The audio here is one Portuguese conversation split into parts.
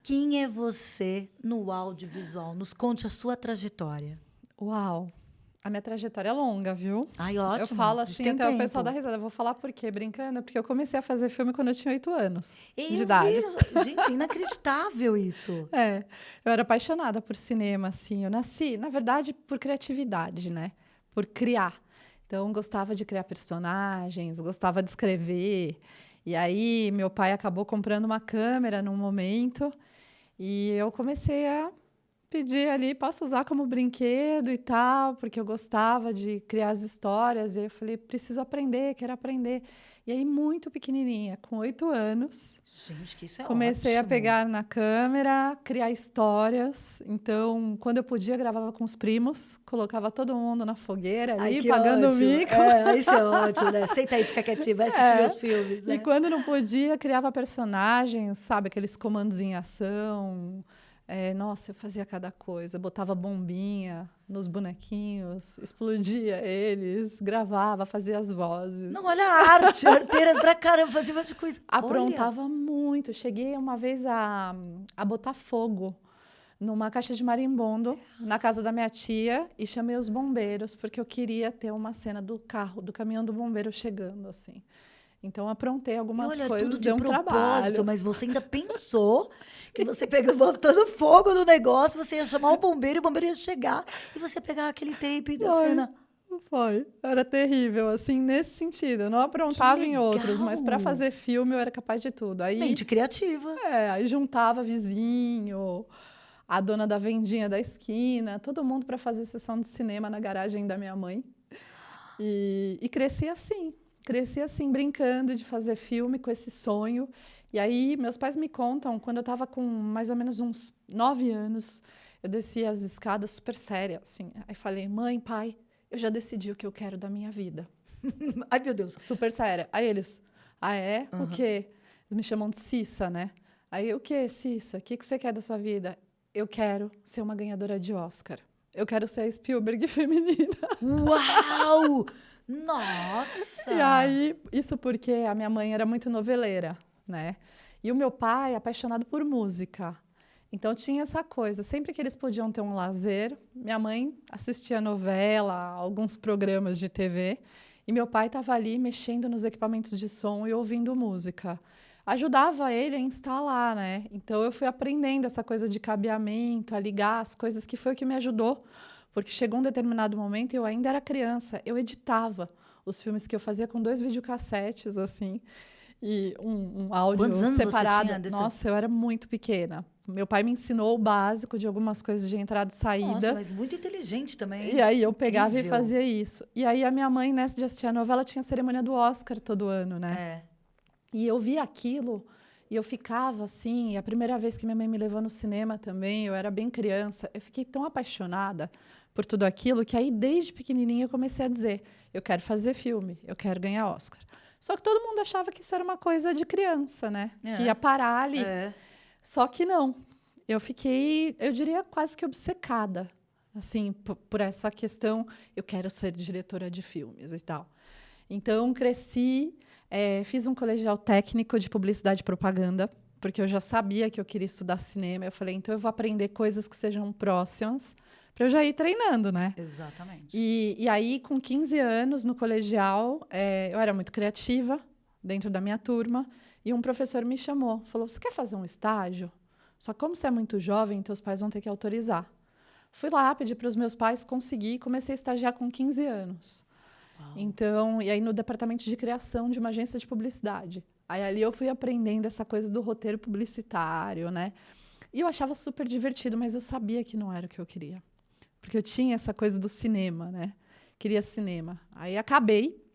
Quem é você no audiovisual? Nos conte a sua trajetória. Uau! A minha trajetória é longa, viu? Ai, ótimo. Eu falo A gente assim, tem até o tempo. pessoal dá risada. Eu vou falar por quê? Brincando? Porque eu comecei a fazer filme quando eu tinha 8 anos de Eu idade. vi, gente, é inacreditável isso. É, eu era apaixonada por cinema, assim. Eu nasci, na verdade, por criatividade, né? Por criar. Então, gostava de criar personagens, gostava de escrever. E aí, meu pai acabou comprando uma câmera num momento e eu comecei a pedir ali, posso usar como brinquedo e tal, porque eu gostava de criar as histórias. E aí eu falei, preciso aprender, quero aprender. E aí, muito pequenininha, com 8 anos, Gente, que isso é comecei a ótimo. pegar na câmera, criar histórias. Então, quando eu podia, gravava com os primos, colocava todo mundo na fogueira Ai, ali, que pagando o ótimo. mico. Isso é ótimo, né? Senta aí, fica quietinho, vai assistir meus filmes, né? E quando não podia, criava personagens, sabe? Aqueles comandos em ação. Nossa, eu fazia cada coisa. Botava bombinha nos bonequinhos, explodia eles, gravava, fazia as vozes. Não, olha a arte, arteira pra caramba, fazia um monte de coisa. Aprontava muito. Cheguei uma vez a botar fogo numa caixa de marimbondo na casa da minha tia e chamei os bombeiros porque eu queria ter uma cena do carro, do caminhão do bombeiro chegando, assim. Então, aprontei algumas Olha, coisas, tudo de deu um propósito, trabalho. mas você ainda pensou que você pegou botando fogo no negócio, você ia chamar o bombeiro e o bombeiro ia chegar e você ia pegar aquele tape da cena. Foi. Era terrível, assim, nesse sentido. Eu não aprontava em outros, mas para legal! fazer filme eu era capaz de tudo. Mente criativa. Aí juntava vizinho, a dona da vendinha da esquina, todo mundo para fazer sessão de cinema na garagem da minha mãe. E cresci assim, brincando de fazer filme com esse sonho. E aí, meus pais me contam, quando eu estava com mais ou menos uns 9 anos, eu descia as escadas super séria, assim. Aí falei, mãe, pai, eu já decidi o que eu quero da minha vida. Ai, meu Deus. Super séria. Aí eles, o quê? Eles me chamam de Cissa, né? Aí, o quê, Cissa? O que você quer da sua vida? Eu quero ser uma ganhadora de Oscar. Eu quero ser a Spielberg feminina. Uau! Nossa! E aí, isso porque a minha mãe era muito noveleira, né? E o meu pai, apaixonado por música. Então, tinha essa coisa. Sempre que eles podiam ter um lazer, minha mãe assistia novela, alguns programas de TV, e meu pai estava ali mexendo nos equipamentos de som e ouvindo música. Ajudava ele a instalar, né? Então, eu fui aprendendo essa coisa de cabeamento, a ligar as coisas, que foi o que me ajudou. Porque chegou um determinado momento, eu ainda era criança, eu editava os filmes que eu fazia com 2 videocassetes, assim, e um áudio Quantos anos separado. você tinha Nossa, eu era muito pequena. Meu pai me ensinou o básico de algumas coisas de entrada e saída. Nossa, mas muito inteligente também. E aí eu pegava e Incrível. fazia isso. E aí a minha mãe, nessa de assistir a novela, tinha a cerimônia do Oscar todo ano, né? E eu via aquilo e eu ficava assim, e a primeira vez que minha mãe me levou no cinema também, eu era bem criança, eu fiquei tão apaixonada por tudo aquilo que aí desde pequenininha eu comecei a dizer, eu quero fazer filme, eu quero ganhar Oscar. Só que todo mundo achava que isso era uma coisa de criança, né? Que ia parar ali. Só que não. Eu fiquei, eu diria, quase que obcecada, assim, por essa questão, eu quero ser diretora de filmes e tal. Então, cresci, fiz um colegial técnico de publicidade e propaganda, porque eu já sabia que eu queria estudar cinema. Eu falei, então eu vou aprender coisas que sejam próximas, para eu já ir treinando, né? Exatamente. E aí, com 15 anos, no colegial, eu era muito criativa, dentro da minha turma, e um professor me chamou, falou, você quer fazer um estágio? Só que como você é muito jovem, teus pais vão ter que autorizar. Fui lá, pedi para os meus pais, consegui, comecei a estagiar com 15 anos. Uau. Então, e aí no departamento de criação de uma agência de publicidade. Aí ali eu fui aprendendo essa coisa do roteiro publicitário, né? E eu achava super divertido, mas eu sabia que não era o que eu queria. Porque eu tinha essa coisa do cinema, né? Queria cinema. Aí acabei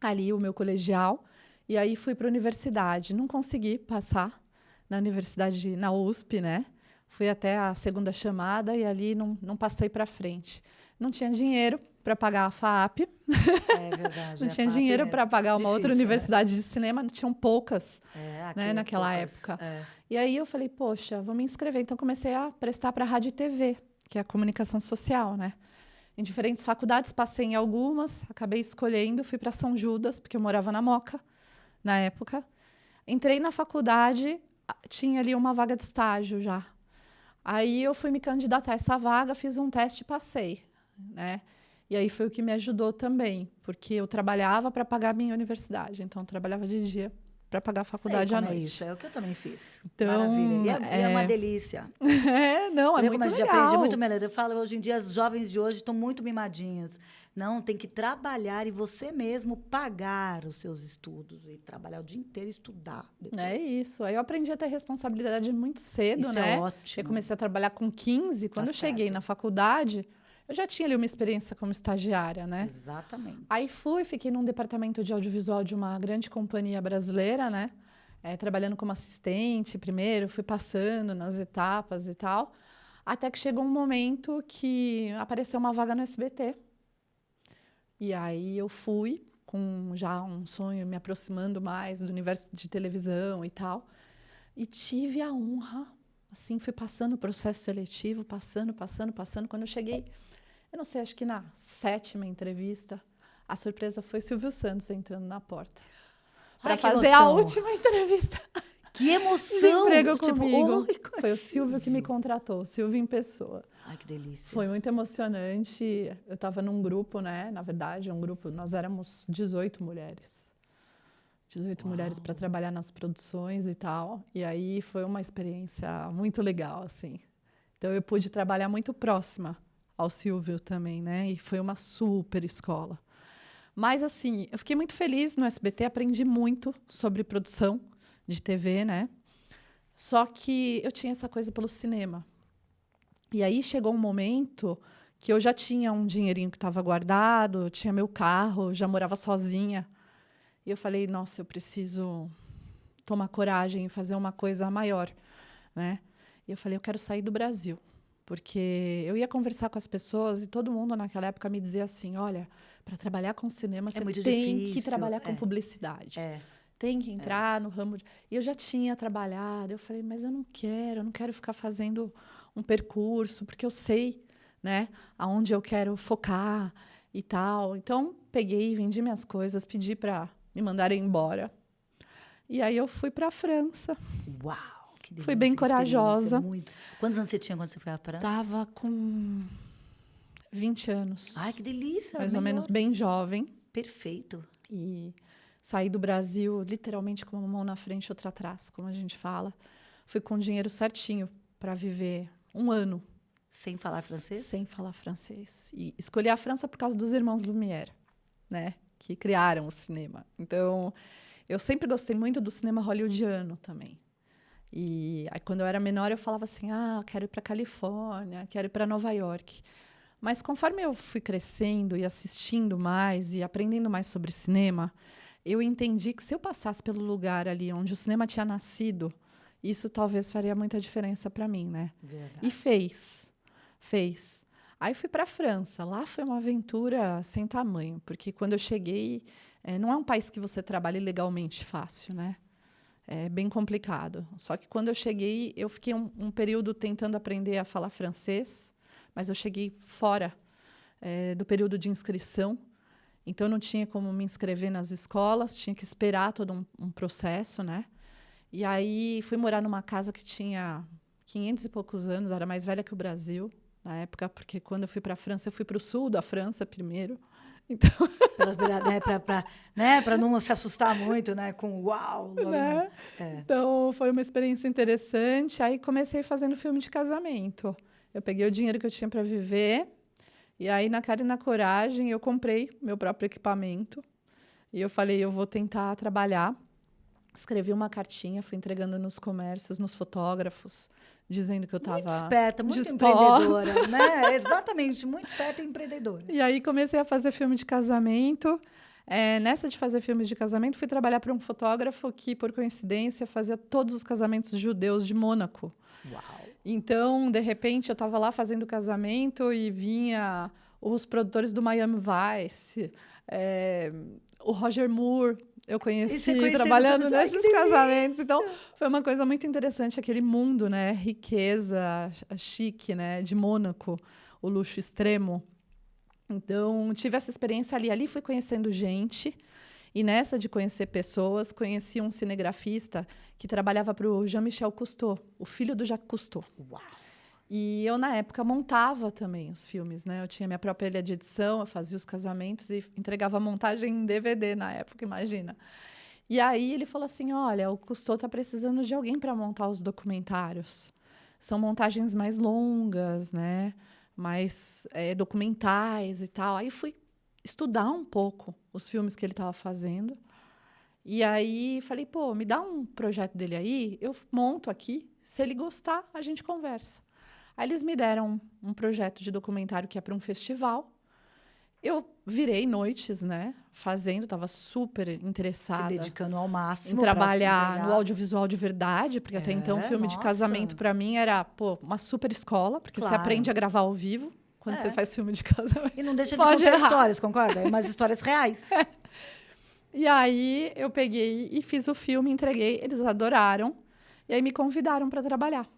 ali o meu colegial e aí fui para a universidade. Não consegui passar na universidade, na USP, né? Fui até a segunda chamada e ali não passei para frente. Não tinha dinheiro para pagar a FAAP. É verdade. Não tinha dinheiro para pagar uma outra universidade de cinema. Tinham poucas, né, naquela época. E aí eu falei, poxa, vou me inscrever. Então comecei a prestar para a rádio e TV, que é a comunicação social, né? Em diferentes faculdades, passei em algumas, acabei escolhendo, fui para São Judas, porque eu morava na Moca, na época. Entrei na faculdade, tinha ali uma vaga de estágio já. Aí eu fui me candidatar a essa vaga, fiz um teste e passei, né? E aí foi o que me ajudou também, porque eu trabalhava para pagar a minha universidade. Então, eu trabalhava de dia para pagar a faculdade à noite. É isso, é o que eu também fiz. Então, Maravilha. E é uma delícia. Não, Você é vê muito como a gente legal. aprende muito melhor. Eu falo, hoje em dia, os jovens de hoje estão muito mimadinhos. Não, tem que trabalhar e você mesmo pagar os seus estudos. E trabalhar o dia inteiro e estudar. Depois. É isso. Aí eu aprendi a ter responsabilidade muito cedo, Isso né? é ótimo. Eu comecei a trabalhar com 15. Quando Tá eu cheguei certo. na faculdade, eu já tinha ali uma experiência como estagiária, né? Exatamente. Aí fiquei num departamento de audiovisual de uma grande companhia brasileira, né? Trabalhando como assistente primeiro, fui passando nas etapas e tal, até que chegou um momento que apareceu uma vaga no SBT. E aí eu fui, com já um sonho me aproximando mais do universo de televisão e tal, e tive a honra, assim, fui passando o processo seletivo, passando. Quando eu cheguei, eu não sei, acho que na 7ª entrevista, a surpresa foi Silvio Santos entrando na porta para fazer a última entrevista. Que emoção! De emprego comigo. Oi, foi o Silvio que me contratou, o Silvio em pessoa. Ai, que delícia. Foi muito emocionante. Eu estava num grupo, né? Na verdade, nós éramos 18 mulheres. 18 mulheres para trabalhar nas produções e tal. E aí foi uma experiência muito legal, assim. Então, eu pude trabalhar muito próxima ao Silvio também, né? E foi uma super escola. Mas, assim, eu fiquei muito feliz no SBT, aprendi muito sobre produção de TV, né? Só que eu tinha essa coisa pelo cinema. E aí chegou um momento que eu já tinha um dinheirinho que estava guardado, eu tinha meu carro, já morava sozinha. E eu falei, nossa, eu preciso tomar coragem e fazer uma coisa maior, né? E eu falei, eu quero sair do Brasil. Porque eu ia conversar com as pessoas e todo mundo naquela época me dizia assim, olha, para trabalhar com cinema, você tem que trabalhar com publicidade. Tem que entrar no ramo. E eu já tinha trabalhado. Eu falei, mas eu não quero ficar fazendo um percurso, porque eu sei, né, aonde eu quero focar e tal. Então, peguei, vendi minhas coisas, pedi para me mandarem embora. E aí eu fui para a França. Uau, que delícia. Fui bem corajosa. Muito. Quantos anos você tinha quando você foi à França? Tava com 20 anos. Ai, que delícia. Mais ou menos bem jovem. Perfeito. E saí do Brasil literalmente com uma mão na frente e outra atrás, como a gente fala. Fui com o dinheiro certinho para viver 1 ano. Sem falar francês? Sem falar francês. E escolhi a França por causa dos irmãos Lumière, né? Que criaram o cinema. Então, eu sempre gostei muito do cinema hollywoodiano também. E aí, quando eu era menor, eu falava assim, quero ir para Califórnia, quero ir para Nova York. Mas conforme eu fui crescendo e assistindo mais e aprendendo mais sobre cinema, eu entendi que se eu passasse pelo lugar ali onde o cinema tinha nascido, isso talvez faria muita diferença para mim, né? Verdade. E fez. Aí fui para a França. Lá foi uma aventura sem tamanho, porque quando eu cheguei, não é um país que você trabalha legalmente fácil, né? É bem complicado. Só que quando eu cheguei, eu fiquei um período tentando aprender a falar francês, mas eu cheguei fora do período de inscrição. Então, não tinha como me inscrever nas escolas, tinha que esperar todo um processo, né? E aí, fui morar numa casa que tinha 500 e poucos anos, era mais velha que o Brasil, na época, porque quando eu fui para a França, eu fui para o sul da França primeiro. Então... Para não se assustar muito, né? Com uau! Né? Então, foi uma experiência interessante. Aí, comecei fazendo filme de casamento. Eu peguei o dinheiro que eu tinha para viver. E aí, na cara e na coragem, eu comprei meu próprio equipamento. E eu falei, eu vou tentar trabalhar. Escrevi uma cartinha, fui entregando nos comércios, nos fotógrafos, dizendo que eu estava muito esperta, muito disposta. Empreendedora, né? Exatamente, muito esperta e empreendedora. E aí, comecei a fazer filme de casamento. Nessa de fazer filmes de casamento, fui trabalhar para um fotógrafo que, por coincidência, fazia todos os casamentos judeus de Mônaco. Uau! Então, de repente, eu estava lá fazendo casamento e vinha os produtores do Miami Vice, o Roger Moore, eu conheci trabalhando nesses casamentos. Então, foi uma coisa muito interessante, aquele mundo, né? Riqueza, chique, né? De Mônaco, o luxo extremo. Então, tive essa experiência ali. Ali fui conhecendo gente. E nessa de conhecer pessoas, conheci um cinegrafista que trabalhava para o Jean-Michel Cousteau, o filho do Jacques Cousteau. Uau! E eu, na época, montava também os filmes, né? Eu tinha minha própria ilha de edição, eu fazia os casamentos e entregava a montagem em DVD na época, imagina. E aí ele falou assim, olha, o Cousteau está precisando de alguém para montar os documentários. São montagens mais longas, né? Mais documentais e tal. Aí fui estudar um pouco os filmes que ele estava fazendo. E aí falei, pô, me dá um projeto dele aí, eu monto aqui. Se ele gostar, a gente conversa. Aí eles me deram um projeto de documentário que é para um festival. Eu virei noites, né? Fazendo, estava super interessada. Se dedicando ao máximo. Em trabalhar no audiovisual de verdade, porque até então filme de nossa. casamento para mim era uma super escola, porque você Claro. aprende a gravar ao vivo quando você faz filme de casamento. E não deixa de Pode contar errar. histórias, concorda? É umas histórias reais. E aí eu peguei e fiz o filme, entreguei, eles adoraram. E aí me convidaram para trabalhar.